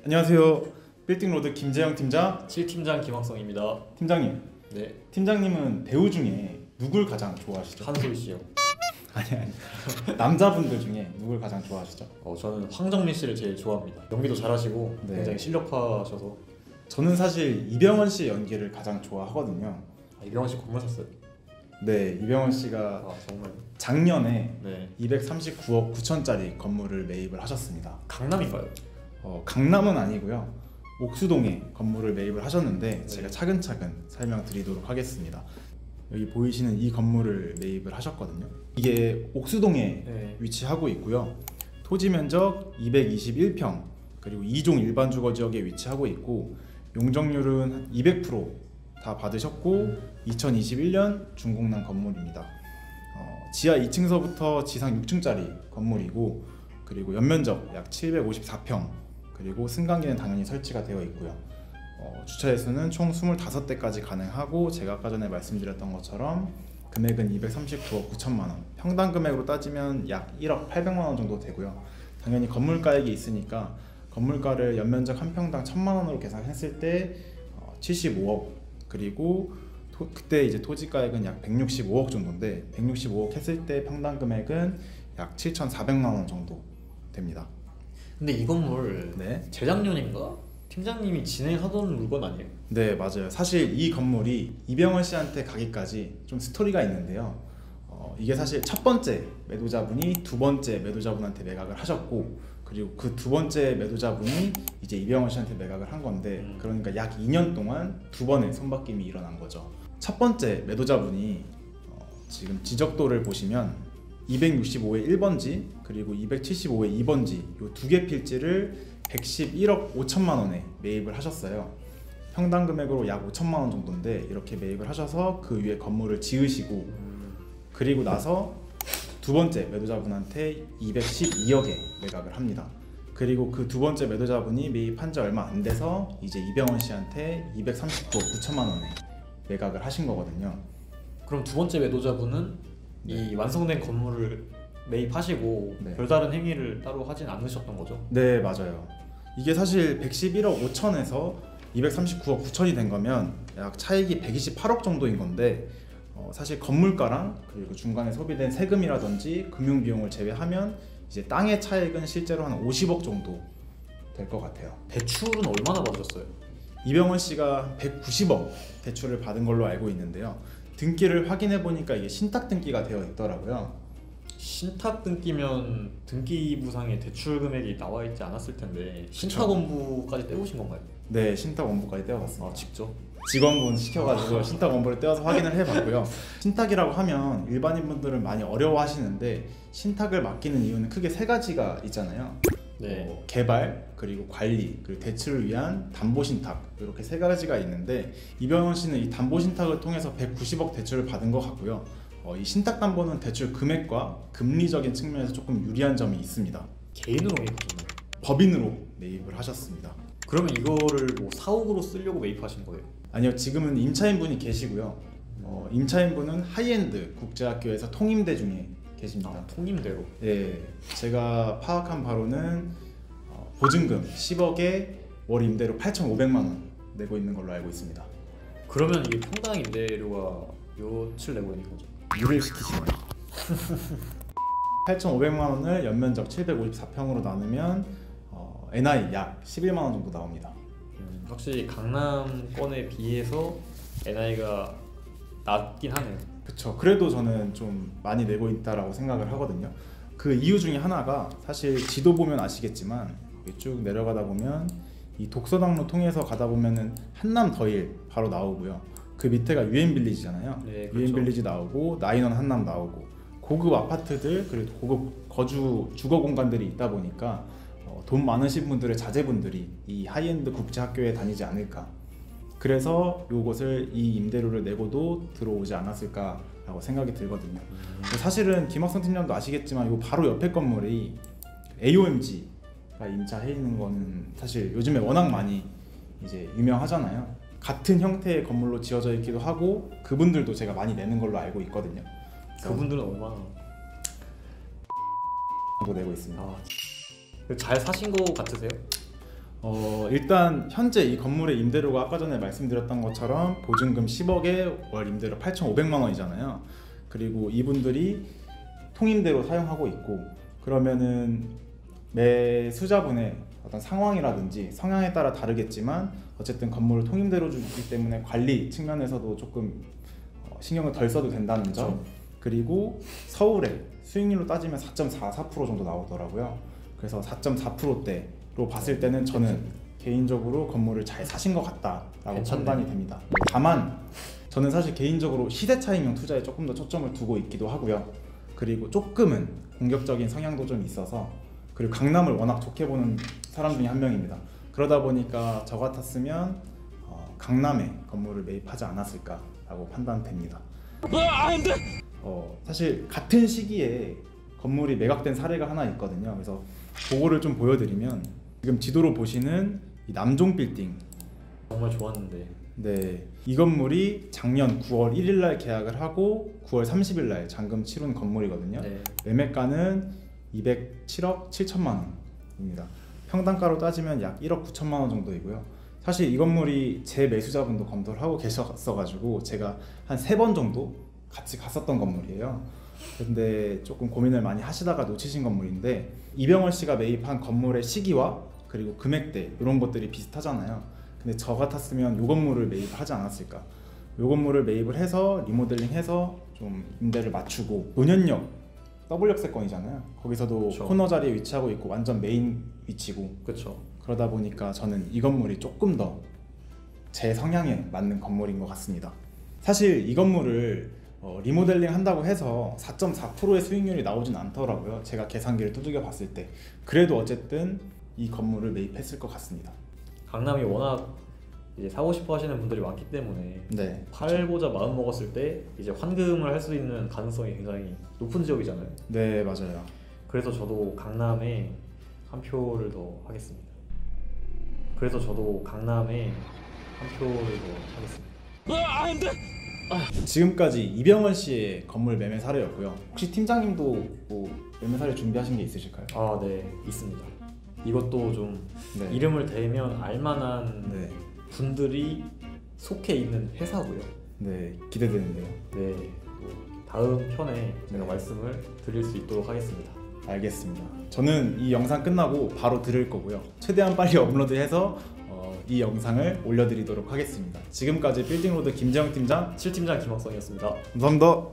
안녕하세요. 빌딩로드 김재영 팀장. 7팀장 김학성입니다. 팀장님. 네. 팀장님은 배우 중에 누굴 가장 좋아하시죠? 한솔 씨요. 아니. 남자분들 중에 누굴 가장 좋아하시죠? 저는 황정민 씨를 제일 좋아합니다. 연기도 잘하시고 네. 굉장히 실력파셔서. 저는 사실 이병헌 씨의 연기를 가장 좋아하거든요. 이병헌 씨 건물 샀어요? 네, 이병헌 씨가 정말. 작년에 네. 239억 9천짜리 건물을 매입을 하셨습니다. 강남인가요? 강남은 아니고요. 옥수동에 건물을 매입을 하셨는데 네. 제가 차근차근 설명드리도록 하겠습니다. 여기 보이시는 이 건물을 매입을 하셨거든요. 이게 옥수동에 네. 위치하고 있고요. 토지 면적 221평, 그리고 2종 일반 주거 지역에 위치하고 있고, 용적률은 200% 다 받으셨고 2021년 준공난 건물입니다. 지하 2층서부터 지상 6층짜리 건물이고, 그리고 연면적 약 754평, 그리고 승강기는 당연히 설치가 되어 있고요. 주차 횟수는 총 25대까지 가능하고, 제가 아까 전에 말씀드렸던 것처럼 금액은 239억 9천만 원, 평당 금액으로 따지면 약 1억 800만 원 정도 되고요. 당연히 건물가액이 있으니까 건물가를 연면적 한 평당 1,000만 원으로 계산했을 때 75억, 그리고 그때 이제 토지가액은 약 165억 정도인데, 165억 했을 때 평당 금액은 약 7,400만 원 정도 됩니다. 근데 이 건물 네. 재작년인가? 팀장님이 진행하던 물건 아니에요? 네, 맞아요. 사실 이 건물이 이병헌 씨한테 가기까지 좀 스토리가 있는데요. 이게 사실 첫 번째 매도자분이 두 번째 매도자분한테 매각을 하셨고, 그리고 그 두 번째 매도자분이 이제 이병헌 씨한테 매각을 한 건데, 그러니까 약 2년 동안 두 번의 손바뀜이 일어난 거죠. 첫 번째 매도자분이 지금 지적도를 보시면 265의 1번지 그리고 275의 2번지 이 두 개 필지를 111억 5천만 원에 매입을 하셨어요. 평당 금액으로 약 5천만 원 정도인데 이렇게 매입을 하셔서 그 위에 건물을 지으시고, 그리고 나서 두 번째 매도자분한테 212억에 매각을 합니다. 그리고 그 두 번째 매도자분이 매입한 지 얼마 안 돼서 이제 이병헌 씨한테 239억 9천만 원에 매각을 하신 거거든요. 그럼 두 번째 매도자분은 네. 이 완성된 건물을 매입하시고 네. 별다른 행위를 따로 하진 않으셨던 거죠? 네, 맞아요. 이게 사실 111억 5천에서 239억 9천이 된 거면 약 차익이 128억 정도인 건데, 사실 건물가랑 그리고 중간에 소비된 세금이라든지 금융비용을 제외하면 이제 땅의 차익은 실제로 한 50억 정도 될 것 같아요. 대출은 얼마나 받으셨어요? 이병헌 씨가 190억 대출을 받은 걸로 알고 있는데요. 등기를 확인해 보니까 이게 신탁 등기가 되어 있더라고요. 신탁 등기면 등기부상에 대출 금액이 나와 있지 않았을 텐데 신탁 원부까지 떼우신 건가요? 네, 신탁 원부까지 떼어봤습니다. 직접? 직원분 시켜가지고 신탁 원부를 떼어서 확인을 해봤고요. 신탁이라고 하면 일반인 분들은 많이 어려워하시는데, 신탁을 맡기는 이유는 크게 세 가지가 있잖아요. 네. 개발, 그리고 관리, 그리고 대출을 위한 담보신탁, 이렇게 세 가지가 있는데, 이병헌 씨는 이 담보신탁을 통해서 190억 대출을 받은 것 같고요. 이 신탁담보는 대출 금액과 금리적인 측면에서 조금 유리한 점이 있습니다. 개인으로 매입하셨나요? 법인으로 매입을 하셨습니다. 그러면 이거를 뭐 사옥으로 쓰려고 매입하신 거예요? 아니요, 지금은 임차인분이 계시고요. 임차인분은 하이엔드 국제학교에서 통임대 중에 계십니다. 통임대로? 예, 제가 파악한 바로는 보증금 10억에 월 임대료 8,500만 원 내고 있는 걸로 알고 있습니다. 그러면 이게 평당 임대료가 몇을 내고 있는 거죠? 일을 시키시면 8,500만 원을 연면적 754평으로 나누면 NI 약 11만 원 정도 나옵니다. 확실히 강남권에 비해서 NI가 낮긴 하네요. 그쵸. 그래도 저는 좀 많이 내고 있다라고 생각을 하거든요. 그 이유 중에 하나가, 사실 지도 보면 아시겠지만 쭉 내려가다 보면 이 독서당로 통해서 가다 보면은 한남 더힐 바로 나오고요. 그 밑에가 유엔빌리지잖아요. 네, 그렇죠. 유엔빌리지 나오고 나인원 한남 나오고, 고급 아파트들 그리고 고급 거주 주거 공간들이 있다 보니까 돈 많으신 분들의 자제분들이 이 하이엔드 국제학교에 다니지 않을까, 그래서 이곳을 이 임대료를 내고도 들어오지 않았을까라고 생각이 들거든요. 사실은 김학성 팀장도 아시겠지만 이 바로 옆에 건물이 AOMG가 임차해 있는 거는 사실 요즘에 워낙 많이 이제 유명하잖아요. 같은 형태의 건물로 지어져 있기도 하고, 그분들도 제가 많이 내는 걸로 알고 있거든요. 그분들은 얼마나 정도 내고 있습니다. 잘 사신 거 같으세요? 일단 현재 이 건물의 임대료가 아까 전에 말씀드렸던 것처럼 보증금 10억에 월 임대료 8,500만 원이잖아요. 그리고 이분들이 통임대로 사용하고 있고, 그러면은 매수자분의 어떤 상황이라든지 성향에 따라 다르겠지만 어쨌든 건물을 통임대로 주기 때문에 관리 측면에서도 조금 신경을 덜 써도 된다는 점. 그렇죠. 그리고 서울에 수익률로 따지면 4.44% 정도 나오더라고요. 그래서 4.4%대로 봤을 때는 저는 개인적으로 건물을 잘 사신 것 같다라고 괜찮네요. 판단이 됩니다. 다만 저는 사실 개인적으로 시대 차익형 투자에 조금 더 초점을 두고 있기도 하고요. 그리고 조금은 공격적인 성향도 좀 있어서, 그리고 강남을 워낙 좋게 보는 사람 중에 한 명입니다. 그러다 보니까 저 같았으면 강남에 건물을 매입하지 않았을까라고 판단됩니다. 사실 같은 시기에 건물이 매각된 사례가 하나 있거든요. 그래서 그거를 좀 보여드리면, 지금 지도로 보시는 이 남종 빌딩, 정말 좋았는데 네, 이 건물이 작년 9월 1일 날 계약을 하고 9월 30일 날 잔금 치른 건물이거든요. 네. 매매가는 207억 7천만 원입니다. 평당가로 따지면 약 1억 9천만 원 정도이고요. 사실 이 건물이 제 매수자분도 검토를 하고 계셨어가지고 제가 한 3번 정도 같이 갔었던 건물이에요. 근데 조금 고민을 많이 하시다가 놓치신 건물인데, 이병헌 씨가 매입한 건물의 시기와 그리고 금액대 이런 것들이 비슷하잖아요. 근데 저 같았으면 이 건물을 매입하지 않았을까. 이 건물을 매입을 해서 리모델링해서 좀 임대를 맞추고, 논현역 더블역세권이잖아요. 거기서도 그렇죠. 코너 자리에 위치하고 있고 완전 메인 위치고, 그렇죠. 그러다 보니까 저는 이 건물이 조금 더 제 성향에 맞는 건물인 것 같습니다. 사실 이 건물을 리모델링 한다고 해서 4.4%의 수익률이 나오진 않더라고요. 제가 계산기를 두들겨 봤을 때. 그래도 어쨌든 이 건물을 매입했을 것 같습니다. 강남이 워낙 이제 사고 싶어 하시는 분들이 많기 때문에 네, 팔고자 마음 먹었을 때 이제 환금을 할 수 있는 가능성이 굉장히 높은 지역이잖아요. 네, 맞아요. 그래서 저도 강남에 한 표를 더 하겠습니다. 그래서 저도 강남에 한 표를 더 하겠습니다. 지금까지 이병헌 씨의 건물 매매 사례였고요. 혹시 팀장님도 뭐 매매 사례 준비하신 게 있으실까요? 아, 네, 있습니다. 이것도 좀 네. 이름을 대면 알만한 네, 분들이 속해 있는 회사고요. 네, 기대되는데요. 네, 또 다음 편에 제가 네. 말씀을 드릴 수 있도록 하겠습니다. 알겠습니다. 저는 이 영상 끝나고 바로 들을 거고요. 최대한 빨리 업로드해서 이 영상을 올려드리도록 하겠습니다. 지금까지 빌딩로드 김재영 팀장, 7팀장 김학성이었습니다. 감사합니다.